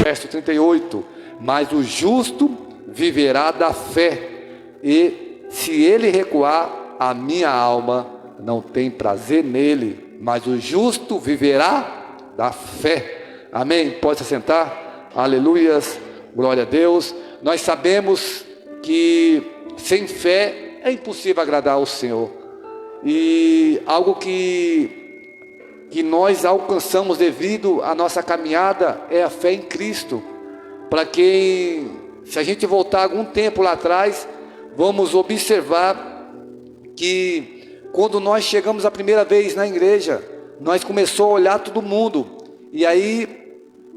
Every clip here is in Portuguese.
Verso 38, mas o justo viverá da fé, e se ele recuar, a minha alma não tem prazer nele, mas o justo viverá da fé. Amém? Pode se sentar. Aleluias, glória a Deus. Nós sabemos que sem fé é impossível agradar ao Senhor, e algo que nós alcançamos devido à nossa caminhada é a fé em Cristo. Para quem, se a gente voltar algum tempo lá atrás, vamos observar que quando nós chegamos a primeira vez na igreja, nós começamos a olhar todo mundo, e aí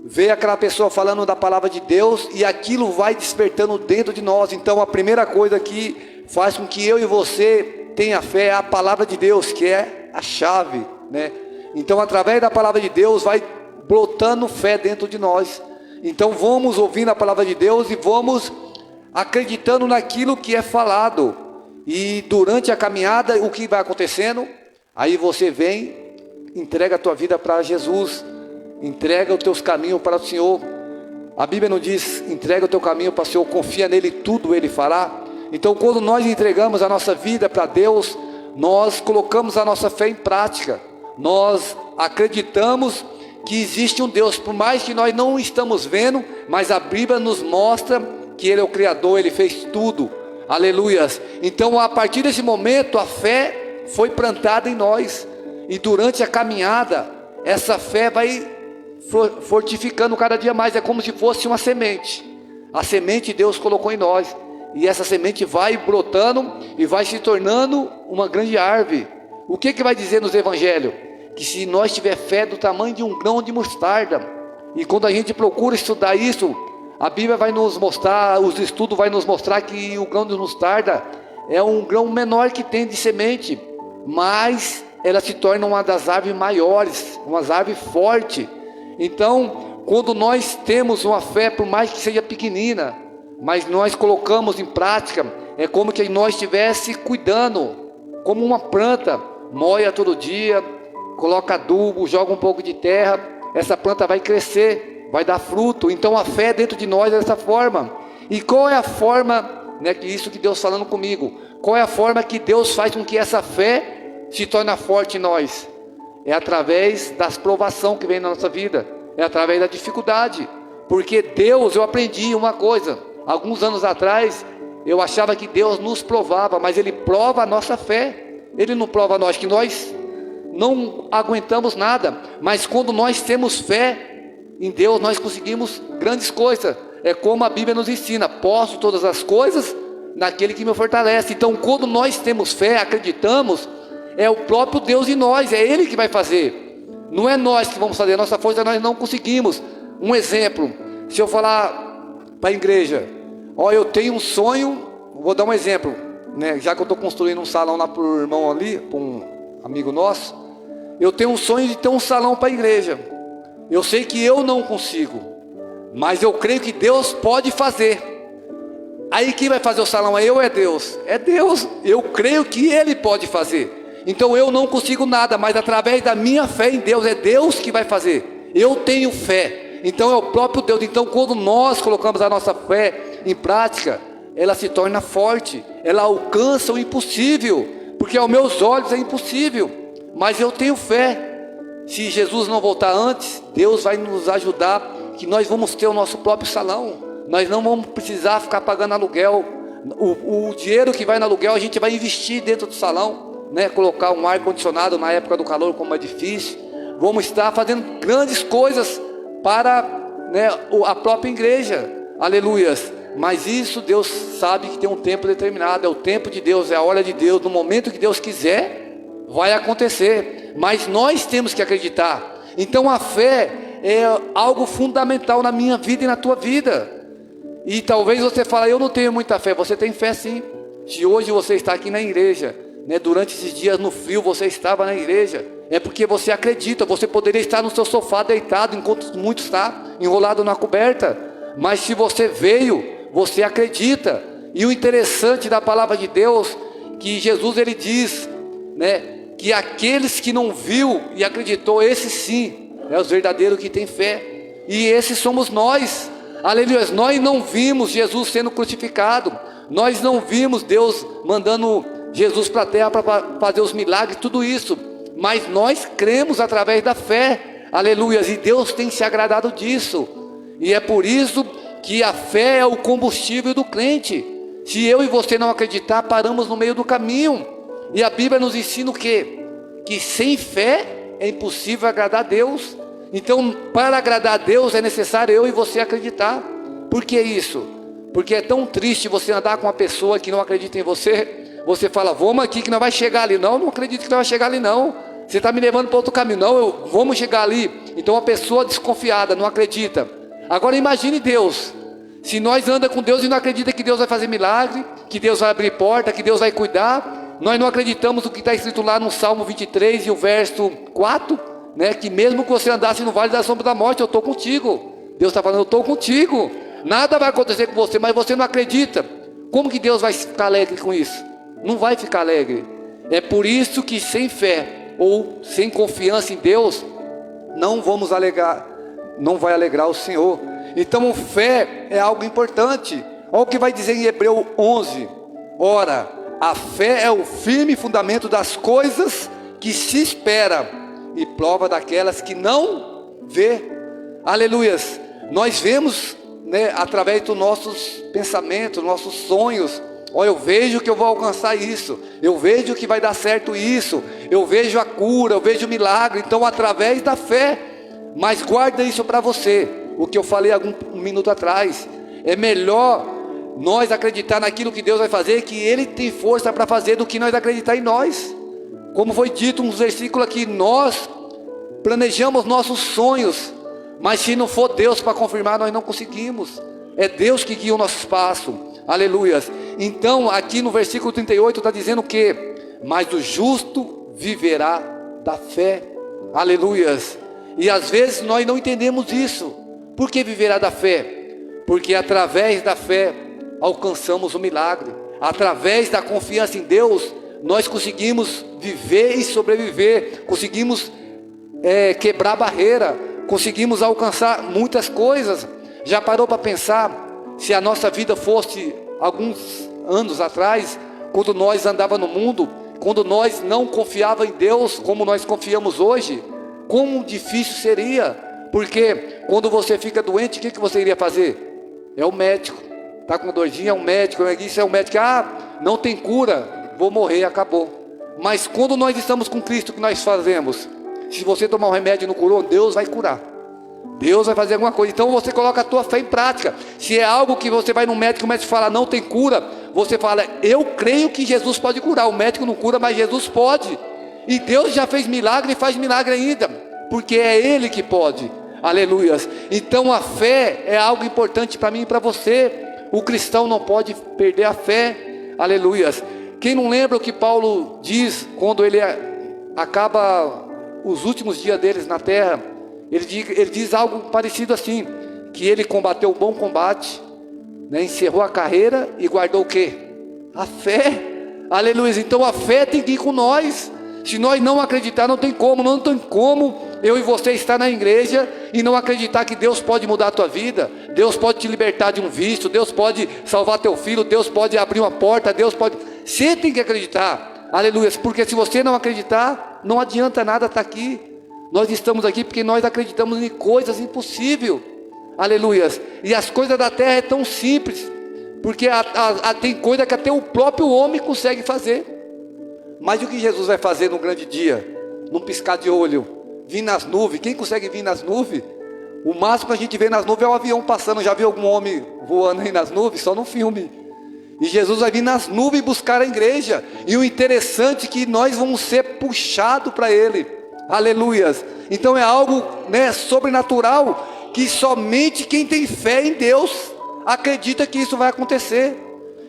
veio aquela pessoa falando da palavra de Deus, e aquilo vai despertando dentro de nós. Então a primeira coisa que faz com que eu e você tenha fé é a palavra de Deus, que é a chave, né? Então através da palavra de Deus vai brotando fé dentro de nós. Então vamos ouvindo a palavra de Deus e vamos acreditando naquilo que é falado. E durante a caminhada, o que vai acontecendo? Aí você vem, entrega a tua vida para Jesus, entrega os teus caminhos para o Senhor. A Bíblia não diz, entrega o teu caminho para o Senhor, confia nele, tudo ele fará. Então quando nós entregamos a nossa vida para Deus, nós colocamos a nossa fé em prática. Nós acreditamos que existe um Deus, por mais que nós não estamos vendo, mas a Bíblia nos mostra que Ele é o Criador, Ele fez tudo. Aleluias. Então a partir desse momento a fé foi plantada em nós, e durante a caminhada essa fé vai fortificando cada dia mais. É como se fosse uma semente. A semente Deus colocou em nós, e essa semente vai brotando e vai se tornando uma grande árvore. O que vai dizer nos evangelhos? Que se nós tiver fé do tamanho de um grão de mostarda, e quando a gente procura estudar isso, a Bíblia vai nos mostrar, os estudos vai nos mostrar que o grão de mostarda é um grão menor que tem de semente, mas ela se torna uma das árvores maiores, uma árvore forte. Então, quando nós temos uma fé, por mais que seja pequenina, mas nós colocamos em prática, é como que nós estivesse cuidando, como uma planta, moia todo dia, coloca adubo, joga um pouco de terra, essa planta vai crescer, vai dar fruto. Então a fé dentro de nós é dessa forma. E qual é a forma, né, que isso que Deus falando comigo, qual é a forma que Deus faz com que essa fé se torne forte em nós? É através das provações que vem na nossa vida, é através da dificuldade. Porque Deus, eu aprendi uma coisa, alguns anos atrás, eu achava que Deus nos provava, mas Ele prova a nossa fé. Ele não prova nós, que nós não aguentamos nada, mas quando nós temos fé em Deus, nós conseguimos grandes coisas. É como a Bíblia nos ensina: posso todas as coisas naquele que me fortalece. Então quando nós temos fé, acreditamos, é o próprio Deus em nós, é Ele que vai fazer, não é nós que vamos fazer. A nossa força nós não conseguimos. Um exemplo, se eu falar para a igreja, ó, eu tenho um sonho, vou dar um exemplo, né? Já que eu estou construindo um salão lá para o irmão ali, para um amigo nosso, eu tenho um sonho de ter um salão para a igreja. Eu sei que eu não consigo, mas eu creio que Deus pode fazer. Aí quem vai fazer o salão? É eu ou é Deus? É Deus. Eu creio que Ele pode fazer. Então eu não consigo nada, mas através da minha fé em Deus, é Deus que vai fazer. Eu tenho fé, então é o próprio Deus. Então quando nós colocamos a nossa fé em prática, ela se torna forte, ela alcança o impossível, porque aos meus olhos é impossível, mas eu tenho fé. Se Jesus não voltar antes, Deus vai nos ajudar, que nós vamos ter o nosso próprio salão. Nós não vamos precisar ficar pagando aluguel. O dinheiro que vai no aluguel a gente vai investir dentro do salão, né? Colocar um ar condicionado na época do calor, como é difícil. Vamos estar fazendo grandes coisas para, né, a própria igreja. Aleluias. Mas isso Deus sabe que tem um tempo determinado. É o tempo de Deus, é a hora de Deus. No momento que Deus quiser, vai acontecer. Mas nós temos que acreditar. Então a fé é algo fundamental na minha vida e na tua vida. E talvez você fale: eu não tenho muita fé. Você tem fé sim. Se hoje você está aqui na igreja, né, durante esses dias no frio você estava na igreja, é porque você acredita. Você poderia estar no seu sofá deitado, enquanto muitos estão enrolado na coberta, mas se você veio, você acredita. E o interessante da palavra de Deus, que Jesus ele diz, né, que aqueles que não viu e acreditou, esse sim é os verdadeiros que têm fé. E esses somos nós. Aleluia. Nós não vimos Jesus sendo crucificado, nós não vimos Deus mandando Jesus para a terra para fazer os milagres, tudo isso, mas nós cremos através da fé. Aleluia. E Deus tem se agradado disso, e é por isso que a fé é o combustível do crente. Se eu e você não acreditar, paramos no meio do caminho. E a Bíblia nos ensina o quê? Que sem fé é impossível agradar a Deus. Então, para agradar a Deus é necessário eu e você acreditar. Por que isso? Porque é tão triste você andar com uma pessoa que não acredita em você. Você fala, vamos aqui que nós vai chegar ali. Não, não acredito que nós vai chegar ali não. Você está me levando para outro caminho. Não, vamos chegar ali. Então, uma pessoa desconfiada, não acredita. Agora imagine Deus. Se nós andamos com Deus e não acredita que Deus vai fazer milagre, que Deus vai abrir porta, que Deus vai cuidar, nós não acreditamos no que está escrito lá no Salmo 23 e o verso 4, né? Que mesmo que você andasse no vale da sombra da morte, eu estou contigo. Deus está falando, eu estou contigo. Nada vai acontecer com você, mas você não acredita. Como que Deus vai ficar alegre com isso? Não vai ficar alegre. É por isso que sem fé ou sem confiança em Deus, não vamos alegar, não vai alegrar o Senhor. Então fé é algo importante. Olha o que vai dizer em Hebreu 11. Ora, a fé é o firme fundamento das coisas que se espera e prova daquelas que não vê. Aleluias. Nós vemos, né, através dos nossos pensamentos, nossos sonhos. Olha, eu vejo que eu vou alcançar isso, eu vejo que vai dar certo isso, eu vejo a cura, eu vejo o milagre. Então através da fé. Mas guarda isso para você. O que eu falei um minuto atrás, é melhor nós acreditar naquilo que Deus vai fazer, que Ele tem força para fazer, do que nós acreditar em nós. Como foi dito uns versículos aqui, nós planejamos nossos sonhos, mas se não for Deus para confirmar, nós não conseguimos. É Deus que guia o nosso passo. Aleluias. Então aqui no versículo 38 está dizendo que, mas o justo viverá da fé. Aleluias. E às vezes nós não entendemos isso. Por que viverá da fé? Porque através da fé alcançamos o milagre. Através da confiança em Deus, nós conseguimos viver e sobreviver. Conseguimos quebrar barreira. Conseguimos alcançar muitas coisas. Já parou para pensar, se a nossa vida fosse alguns anos atrás, quando nós andávamos no mundo, quando nós não confiávamos em Deus como nós confiamos hoje, como difícil seria? Porque quando você fica doente, o que você iria fazer? É o médico. Está com dorzinha, é um médico. Isso é um médico. Ah, não tem cura, vou morrer, acabou. Mas quando nós estamos com Cristo, o que nós fazemos? Se você tomar um remédio e não curou, Deus vai curar. Deus vai fazer alguma coisa. Então você coloca a tua fé em prática. Se é algo que você vai no médico, o médico fala, não tem cura, você fala, eu creio que Jesus pode curar. O médico não cura, mas Jesus pode. E Deus já fez milagre e faz milagre ainda, porque é Ele que pode. Aleluias. Então a fé é algo importante para mim e para você. O cristão não pode perder a fé. Aleluias. Quem não lembra o que Paulo diz quando ele acaba os últimos dias deles na terra? Ele diz algo parecido assim, que ele combateu o bom combate, né, encerrou a carreira e guardou o quê? A fé. Aleluia. Então a fé tem que ir com nós. Se nós não acreditar, não tem como eu e você estar na igreja e não acreditar que Deus pode mudar a tua vida. Deus pode te libertar de um vício, Deus pode salvar teu filho, Deus pode abrir uma porta, Deus pode... Você tem que acreditar. Aleluia. Porque se você não acreditar, não adianta nada estar aqui. Nós estamos aqui porque nós acreditamos em coisas impossíveis. Aleluia. E as coisas da terra é tão simples, porque tem coisa que até o próprio homem consegue fazer. Mas o que Jesus vai fazer no grande dia? Num piscar de olho, vir nas nuvens. Quem consegue vir nas nuvens? O máximo que a gente vê nas nuvens é um avião passando. Já viu algum homem voando aí nas nuvens? Só no filme. E Jesus vai vir nas nuvens buscar a igreja. E o interessante é que nós vamos ser puxados para Ele. Aleluias. Então é algo, né, sobrenatural, que somente quem tem fé em Deus acredita que isso vai acontecer.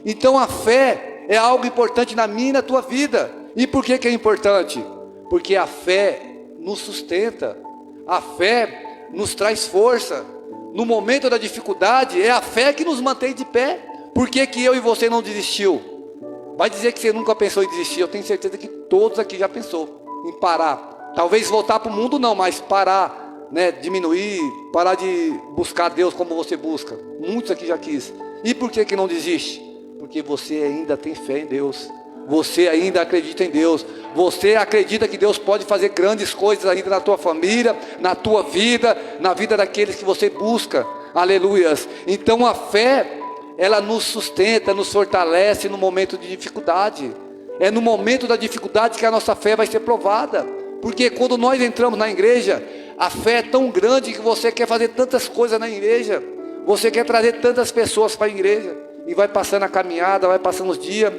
Então a fé é algo importante na minha e na tua vida. E por que é importante? Porque a fé nos sustenta. A fé nos traz força. No momento da dificuldade, é a fé que nos mantém de pé. Por que eu e você não desistiu? Vai dizer que você nunca pensou em desistir. Eu tenho certeza que todos aqui já pensou em parar. Talvez voltar para o mundo não, mas parar, né? Diminuir, parar de buscar Deus como você busca. Muitos aqui já quis. E por que não desiste? Porque você ainda tem fé em Deus. Você ainda acredita em Deus. Você acredita que Deus pode fazer grandes coisas ainda na tua família, na tua vida, na vida daqueles que você busca. Aleluias. Então a fé, ela nos sustenta, nos fortalece no momento de dificuldade. É no momento da dificuldade que a nossa fé vai ser provada. Porque quando nós entramos na igreja, a fé é tão grande que você quer fazer tantas coisas na igreja. Você quer trazer tantas pessoas para a igreja. E vai passando a caminhada, vai passando os dias.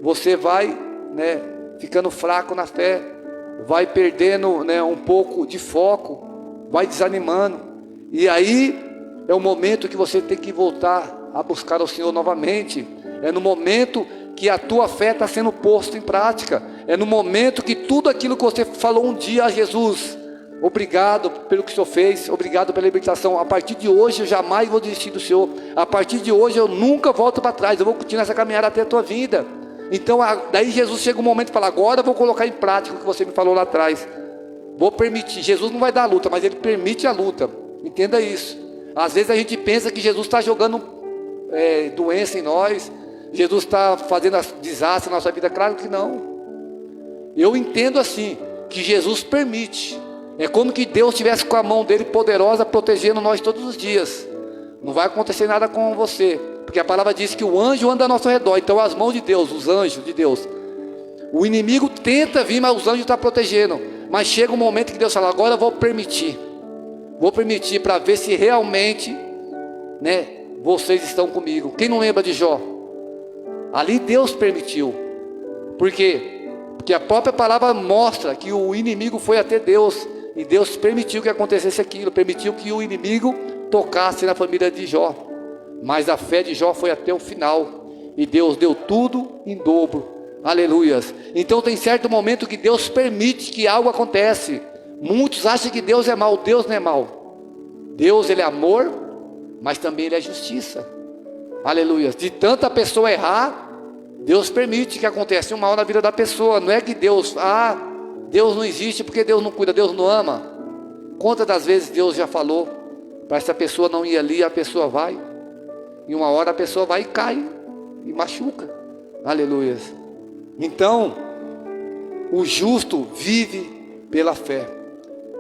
Você vai, né, ficando fraco na fé. Vai perdendo, né, um pouco de foco. Vai desanimando. E aí é o momento que você tem que voltar a buscar o Senhor novamente. É no momento que a tua fé está sendo posta em prática. É no momento que tudo aquilo que você falou um dia a Jesus: obrigado pelo que o Senhor fez, obrigado pela libertação, a partir de hoje eu jamais vou desistir do Senhor, a partir de hoje eu nunca volto para trás, eu vou continuar essa caminhada até a tua vida. Então daí Jesus chega um momento e fala: agora eu vou colocar em prática o que você me falou lá atrás. Vou permitir. Jesus não vai dar a luta, mas Ele permite a luta. Entenda isso. Às vezes a gente pensa que Jesus está jogando doença em nós, Jesus está fazendo desastre na nossa vida. Claro que não. Eu entendo assim, que Jesus permite. É como que Deus estivesse com a mão dele poderosa protegendo nós todos os dias. Não vai acontecer nada com você, porque a palavra diz que o anjo anda ao nosso redor. Então as mãos de Deus, os anjos de Deus, o inimigo tenta vir, mas os anjos estão protegendo. Mas chega um momento que Deus fala: agora eu vou permitir para ver se realmente, né, vocês estão comigo. Quem não lembra de Jó? Ali Deus permitiu. Por quê? Porque a própria palavra mostra que o inimigo foi até Deus, e Deus permitiu que acontecesse aquilo, permitiu que o inimigo tocasse na família de Jó. Mas a fé de Jó foi até o final, e Deus deu tudo em dobro. Aleluias. Então tem certo momento que Deus permite que algo acontece. Muitos acham que Deus é mau. Deus não é mau. Deus, Ele é amor, mas também Ele é justiça. Aleluias. De tanta pessoa errar, Deus permite que aconteça um mal na vida da pessoa. Não é que Deus não existe porque Deus não cuida, Deus não ama. Quantas das vezes Deus já falou para essa pessoa não ir ali, a pessoa vai, e uma hora a pessoa vai e cai e machuca. Aleluia. Então o justo vive pela fé.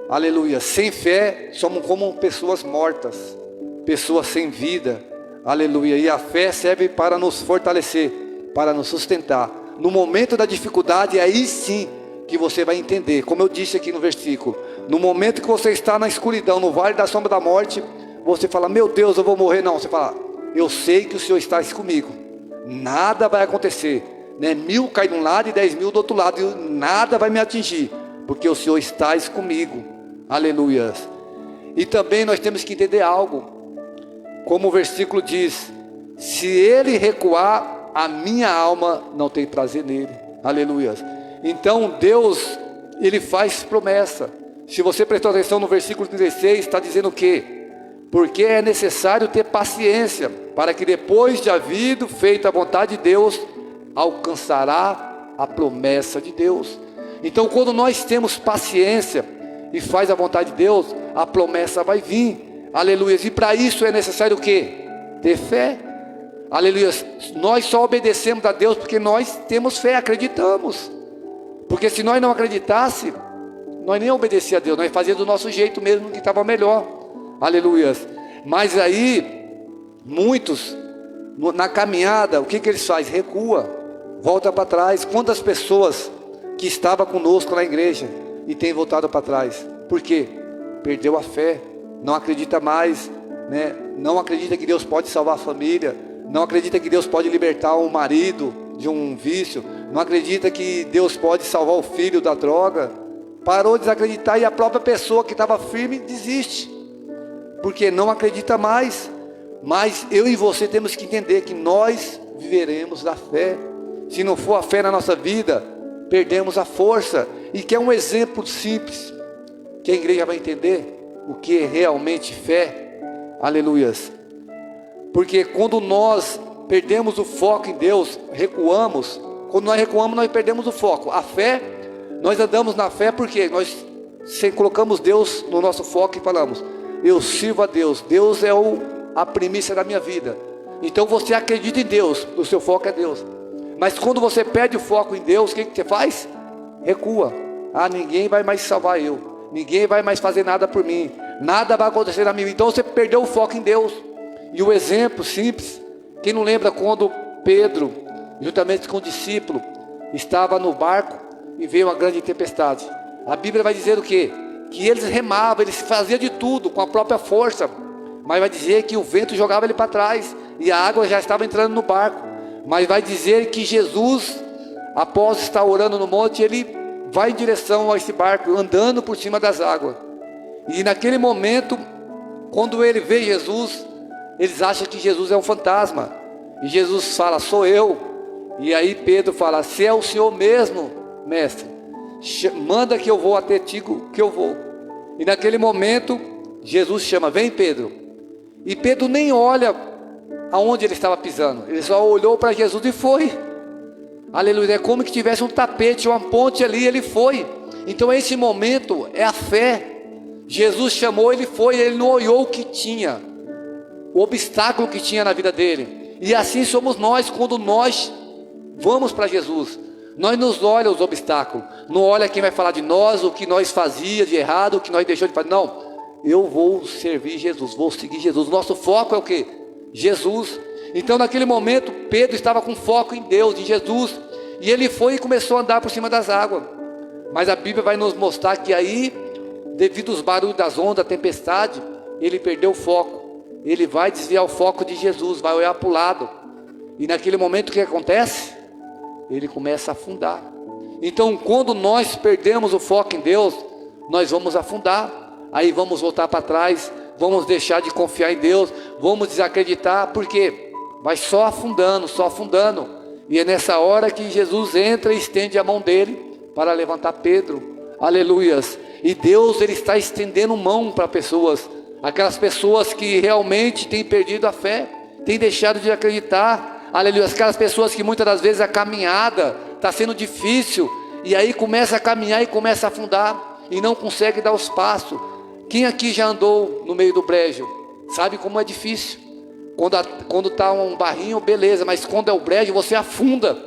Aleluia. Sem fé somos como pessoas mortas, pessoas sem vida. Aleluia. E a fé serve para nos fortalecer, para nos sustentar. No momento da dificuldade, aí sim que você vai entender, como eu disse aqui no versículo, no momento que você está na escuridão, no vale da sombra da morte, você fala: meu Deus, eu vou morrer. Não, você fala: eu sei que o Senhor está comigo, nada vai acontecer, né? 1000 cai de um lado e 10.000 do outro lado, e nada vai me atingir, porque o Senhor está comigo. Aleluia. E também nós temos que entender algo, como o versículo diz: se ele recuar, a minha alma não tem prazer nele. Aleluia. Então Deus, Ele faz promessa. Se você prestou atenção no versículo 16, está dizendo o quê? Porque é necessário ter paciência, para que depois de havido feito a vontade de Deus, alcançará a promessa de Deus. Então quando nós temos paciência e faz a vontade de Deus, a promessa vai vir. Aleluia. E para isso é necessário o quê? Ter fé. Aleluia. Nós só obedecemos a Deus porque nós temos fé, acreditamos. Porque se nós não acreditássemos, nós nem obedecíamos a Deus, nós fazíamos do nosso jeito mesmo que estava melhor. Aleluia. Mas aí muitos na caminhada, o que eles fazem? Recua, volta para trás. Quantas pessoas que estavam conosco na igreja e têm voltado para trás? Por quê? Perdeu a fé, não acredita mais, né? Não acredita que Deus pode salvar a família, não acredita que Deus pode libertar um marido de um vício, não acredita que Deus pode salvar o filho da droga. Parou de desacreditar, e a própria pessoa que estava firme desiste, porque não acredita mais. Mas eu e você temos que entender que nós viveremos da fé. Se não for a fé na nossa vida, perdemos a força. E que é um exemplo simples, que a igreja vai entender o que é realmente fé. Aleluias. Porque quando nós perdemos o foco em Deus, recuamos, Quando nós recuamos, nós perdemos o foco. A fé, nós andamos na fé porque nós colocamos Deus no nosso foco e falamos: eu sirvo a Deus, Deus é a primícia da minha vida. Então você acredita em Deus, o seu foco é Deus. Mas quando você perde o foco em Deus, o que você faz? Recua. Ninguém vai mais salvar eu, ninguém vai mais fazer nada por mim, nada vai acontecer na minha vida. Então você perdeu o foco em Deus. E o exemplo simples, quem não lembra quando Pedro, juntamente com o discípulo, estava no barco e veio uma grande tempestade? A Bíblia vai dizer o quê? Que eles remavam, eles faziam de tudo com a própria força, mas vai dizer que o vento jogava ele para trás e a água já estava entrando no barco. Mas vai dizer que Jesus, após estar orando no monte, ele vai em direção a esse barco, andando por cima das águas. E naquele momento, quando ele vê Jesus, eles acham que Jesus é um fantasma. E Jesus fala: sou eu. E aí Pedro fala: se é o Senhor mesmo, mestre, manda que eu vou até ti, que eu vou. E naquele momento Jesus chama: vem Pedro. E Pedro nem olha aonde ele estava pisando, ele só olhou para Jesus e foi. Aleluia. É como que tivesse um tapete, uma ponte ali, ele foi. Então esse momento é a fé. Jesus chamou, ele foi, ele não olhou o que tinha, o obstáculo que tinha na vida dele. E assim somos nós, quando nós vamos para Jesus. Nós nos olha os obstáculos, não olha quem vai falar de nós, o que nós fazia de errado, o que nós deixamos de fazer. Não, eu vou servir Jesus, vou seguir Jesus. Nosso foco é o quê? Jesus. Então naquele momento Pedro estava com foco em Deus, em Jesus, e ele foi e começou a andar por cima das águas. Mas a Bíblia vai nos mostrar que aí, devido aos barulhos das ondas, a tempestade, ele perdeu o foco. Ele vai desviar o foco de Jesus, vai olhar para o lado, e naquele momento o que acontece? Ele começa a afundar. Então quando nós perdemos o foco em Deus, nós vamos afundar. Aí vamos voltar para trás, vamos deixar de confiar em Deus, vamos desacreditar, porque vai só afundando, só afundando. E é nessa hora que Jesus entra e estende a mão dele para levantar Pedro. Aleluias. E Deus, ele está estendendo mão para pessoas, aquelas pessoas que realmente têm perdido a fé, têm deixado de acreditar. Aleluia. Aquelas pessoas que muitas das vezes a caminhada está sendo difícil, e aí começa a caminhar e começa a afundar, e não consegue dar os passos. Quem aqui já andou no meio do brejo, sabe como é difícil. Quando está um barrinho, beleza, mas quando é o brejo, você afunda.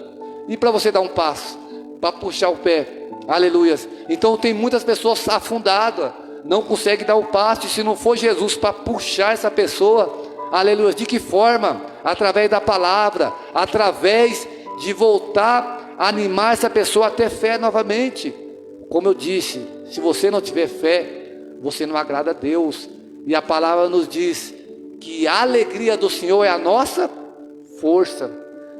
E para você dar um passo, para puxar o pé, aleluia. Então tem muitas pessoas afundadas, não conseguem dar o passo, e se não for Jesus para puxar essa pessoa, aleluia, de que forma? Através da palavra, através de voltar a animar essa pessoa a ter fé novamente. Como eu disse, se você não tiver fé, você não agrada a Deus. E a palavra nos diz que a alegria do Senhor é a nossa força.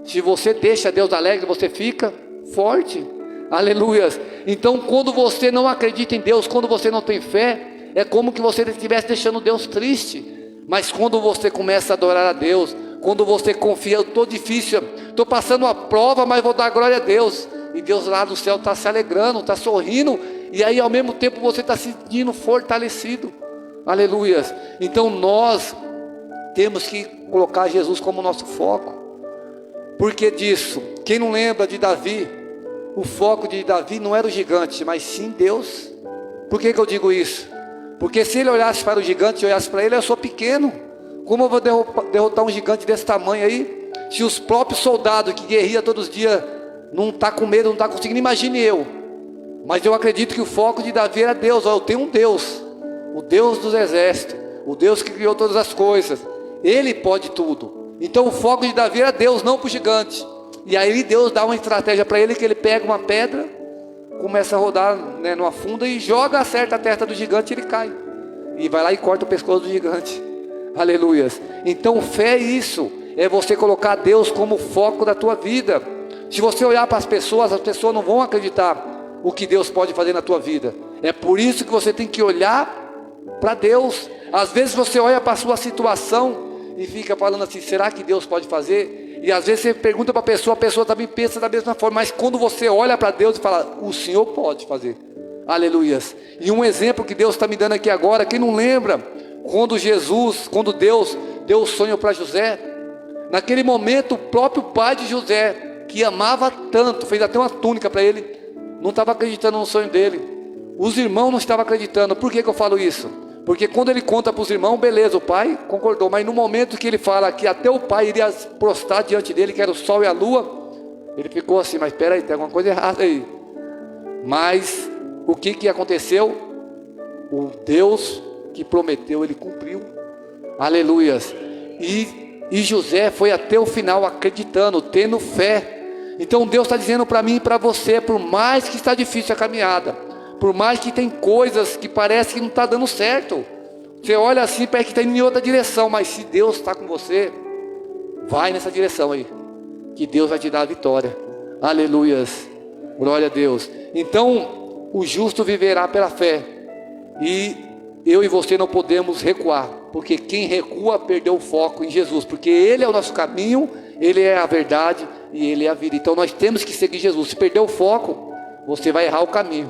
Se você deixa Deus alegre, você fica forte. Aleluia. Então quando você não acredita em Deus, quando você não tem fé, é como que você estivesse deixando Deus triste. Mas quando você começa a adorar a Deus, quando você confia: eu estou difícil, estou passando uma prova, mas vou dar glória a Deus. E Deus lá do céu está se alegrando, está sorrindo, e aí ao mesmo tempo você está se sentindo fortalecido. Aleluia. Então nós temos que colocar Jesus como nosso foco. Por que disso? Quem não lembra de Davi? O foco de Davi não era o gigante, mas sim Deus. Por que eu digo isso? Porque se ele olhasse para o gigante e olhasse para ele: eu sou pequeno, como eu vou derrotar um gigante desse tamanho aí? Se os próprios soldados que guerriam todos os dias não está com medo, não está conseguindo, imagine eu. Mas eu acredito que o foco de Davi era Deus. Eu tenho um Deus, o Deus dos exércitos, o Deus que criou todas as coisas, Ele pode tudo. Então o foco de Davi era Deus, não para o gigante. E aí Deus dá uma estratégia para ele, que ele pega uma pedra, começa a rodar, né, numa funda, e joga, acerta a testa do gigante, e ele cai, e vai lá e corta o pescoço do gigante. Aleluia. Então fé é isso, é você colocar Deus como foco da tua vida. Se você olhar para as pessoas não vão acreditar o que Deus pode fazer na tua vida. É por isso que você tem que olhar para Deus. Às vezes você olha para a sua situação e fica falando assim: será que Deus pode fazer? E às vezes você pergunta para a pessoa também pensa da mesma forma. Mas quando você olha para Deus e fala: o Senhor pode fazer. Aleluia. E um exemplo que Deus está me dando aqui agora, quem não lembra, quando Deus deu o sonho para José, naquele momento o próprio pai de José que amava tanto, fez até uma túnica para ele, não estava acreditando no sonho dele. Os irmãos não estavam acreditando. Por que eu falo isso? Porque quando ele conta para os irmãos, beleza, o pai concordou, mas no momento que ele fala que até o pai iria prostrar diante dele, que era o sol e a lua, ele ficou assim, mas espera aí, tem alguma coisa errada aí. Mas o que aconteceu? O Deus que prometeu, ele cumpriu. Aleluias. E José foi até o final acreditando, tendo fé. Então Deus está dizendo para mim e para você, por mais que está difícil a caminhada, por mais que tem coisas que parece que não está dando certo, você olha assim, parece que está indo em outra direção, mas se Deus está com você, vai nessa direção aí, que Deus vai te dar a vitória. Aleluias, glória a Deus. Então o justo viverá pela fé, e eu e você não podemos recuar, porque quem recua perdeu o foco em Jesus, porque Ele é o nosso caminho, Ele é a verdade e Ele é a vida. Então nós temos que seguir Jesus. Se perder o foco, você vai errar o caminho,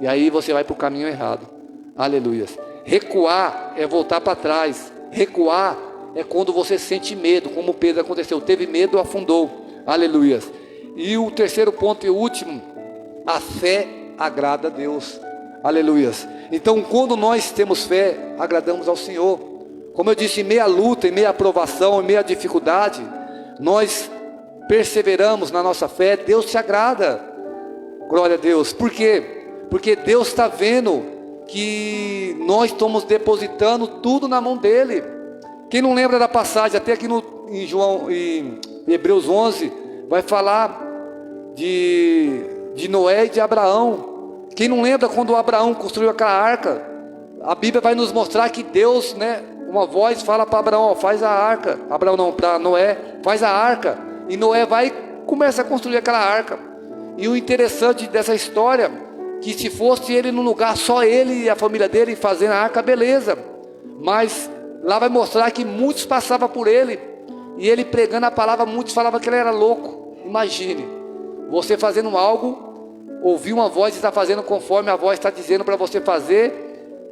e aí você vai para o caminho errado. Aleluias. Recuar é voltar para trás. Recuar é quando você sente medo, como Pedro aconteceu, teve medo, afundou. Aleluias. E o terceiro ponto e último, a fé agrada a Deus. Aleluias. Então quando nós temos fé, agradamos ao Senhor. Como eu disse, em meia luta, em meia aprovação, em meia dificuldade, nós perseveramos na nossa fé, Deus te agrada. Glória a Deus. Por quê? Porque Deus está vendo que nós estamos depositando tudo na mão dEle. Quem não lembra da passagem, até aqui em Hebreus 11, vai falar de Noé e de Abraão. Quem não lembra quando Abraão construiu aquela arca? A Bíblia vai nos mostrar que Deus, uma voz fala para Abraão, faz a arca. Abraão não, para Noé, faz a arca. E Noé vai e começa a construir aquela arca. E o interessante dessa história, que se fosse ele no lugar, só ele e a família dele fazendo a arca, beleza. Mas lá vai mostrar que muitos passavam por ele, e ele pregando a palavra, muitos falavam que ele era louco. Imagine, você fazendo algo, ouvir uma voz e está fazendo conforme a voz está dizendo para você fazer,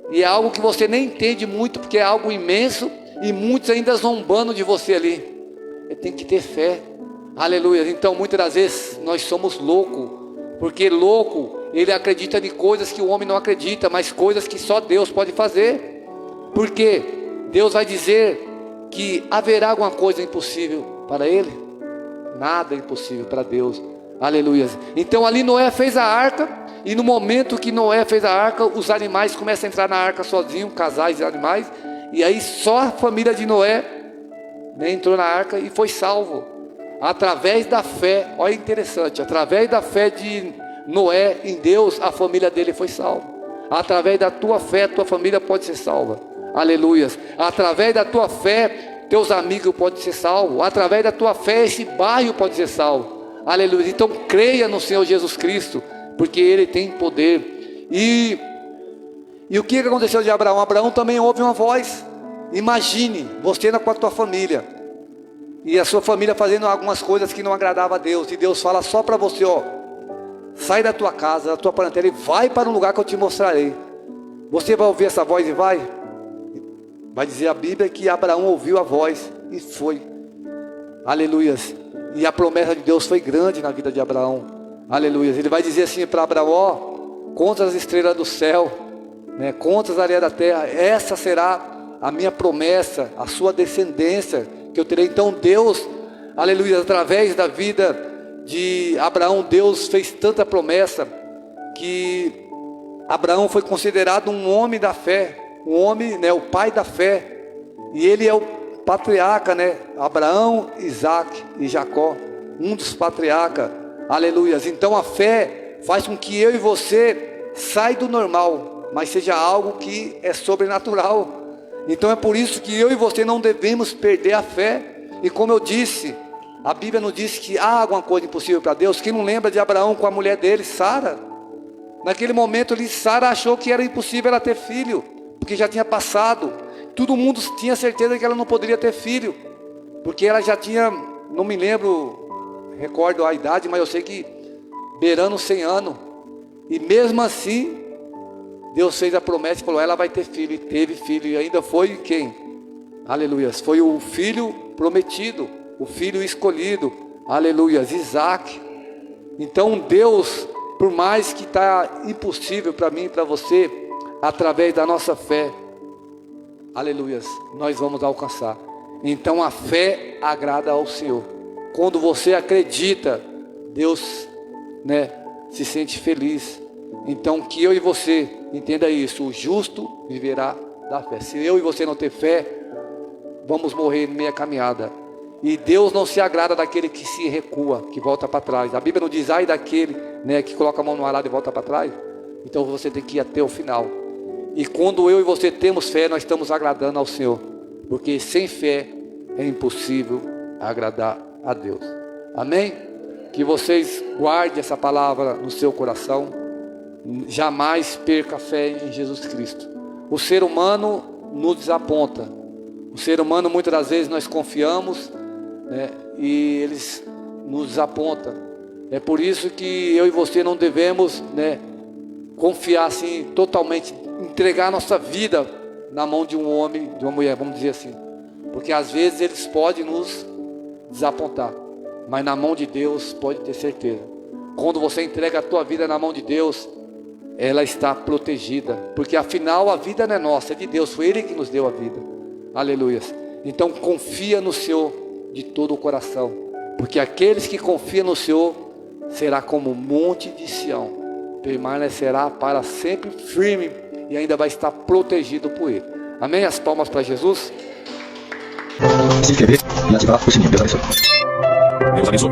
e é algo que você nem entende muito, porque é algo imenso, e muitos ainda zombando de você ali. Tem que ter fé. Aleluia. Então muitas das vezes nós somos loucos, porque louco, ele acredita em coisas que o homem não acredita, mas coisas que só Deus pode fazer. Porque Deus vai dizer que haverá alguma coisa impossível para ele? Nada é impossível para Deus. Aleluia. Então ali Noé fez a arca, e no momento que Noé fez a arca, os animais começam a entrar na arca sozinhos, casais e animais, e aí só a família de Noé entrou na arca e foi salvo, através da fé. Olha, interessante, através da fé de Noé em Deus, a família dele foi salva. Através da tua fé, tua família pode ser salva. Aleluias. Através da tua fé, teus amigos podem ser salvos. Através da tua fé, esse bairro pode ser salvo. Aleluia. Então creia no Senhor Jesus Cristo, porque Ele tem poder. E o que aconteceu de Abraão? Abraão também ouve uma voz. Imagine você com a tua família, e a sua família fazendo algumas coisas que não agradavam a Deus, e Deus fala só para você, sai da tua casa, da tua parentela, e vai para um lugar que eu te mostrarei. Você vai ouvir essa voz e vai dizer a Bíblia que Abraão ouviu a voz e foi. Aleluias. E a promessa de Deus foi grande na vida de Abraão. Aleluia. Ele vai dizer assim para Abraão: conta as estrelas do céu, conta as areias da terra, essa será a minha promessa, a sua descendência que eu terei. Então Deus, aleluia, através da vida de Abraão, Deus fez tanta promessa, que Abraão foi considerado um homem da fé, um homem, o pai da fé, e ele é o patriarca, Abraão, Isaac e Jacó, um dos patriarcas. Aleluias. Então a fé faz com que eu e você saia do normal, mas seja algo que é sobrenatural. Então é por isso que eu e você não devemos perder a fé. E como eu disse, a Bíblia não diz que há alguma coisa impossível para Deus. Quem não lembra de Abraão com a mulher dele, Sara? Naquele momento ali, Sara achou que era impossível ela ter filho, porque já tinha passado. Todo mundo tinha certeza que ela não poderia ter filho, porque ela já tinha, não me lembro, recordo a idade, mas eu sei que beirando 100 anos. E mesmo assim, Deus fez a promessa e falou, ela vai ter filho, e teve filho, e ainda foi quem? Aleluia, foi o filho prometido, o filho escolhido. aleluias, Isaac. Então Deus, por mais que está impossível para mim e para você, através da nossa fé, aleluias, nós vamos alcançar. Então a fé agrada ao Senhor. Quando você acredita, Deus, se sente feliz. Então que eu e você entenda isso: o justo viverá da fé. Se eu e você não ter fé, vamos morrer em meia caminhada. E Deus não se agrada daquele que se recua, que volta para trás. A Bíblia não diz: ai daquele que coloca a mão no arado e volta para trás. Então você tem que ir até o final. E quando eu e você temos fé, nós estamos agradando ao Senhor, porque sem fé é impossível agradar a Deus. Amém? Que vocês guardem essa palavra no seu coração. Jamais perca a fé em Jesus Cristo. O ser humano nos desaponta. O ser humano, muitas das vezes, nós confiamos, e eles nos desapontam. É por isso que eu e você não devemos, confiar assim totalmente, entregar a nossa vida na mão de um homem, de uma mulher, vamos dizer assim. Porque às vezes eles podem nos desapontar, mas na mão de Deus pode ter certeza. Quando você entrega a tua vida na mão de Deus, ela está protegida, porque afinal a vida não é nossa, é de Deus, foi Ele que nos deu a vida. Aleluias. Então confia no Senhor de todo o coração, porque aqueles que confiam no Senhor será como o monte de Sião, permanecerá para sempre firme e ainda vai estar protegido por Ele. Amém? As palmas para Jesus. Se inscrever e ativar o sininho. Deus abençoe. Deus abençoe.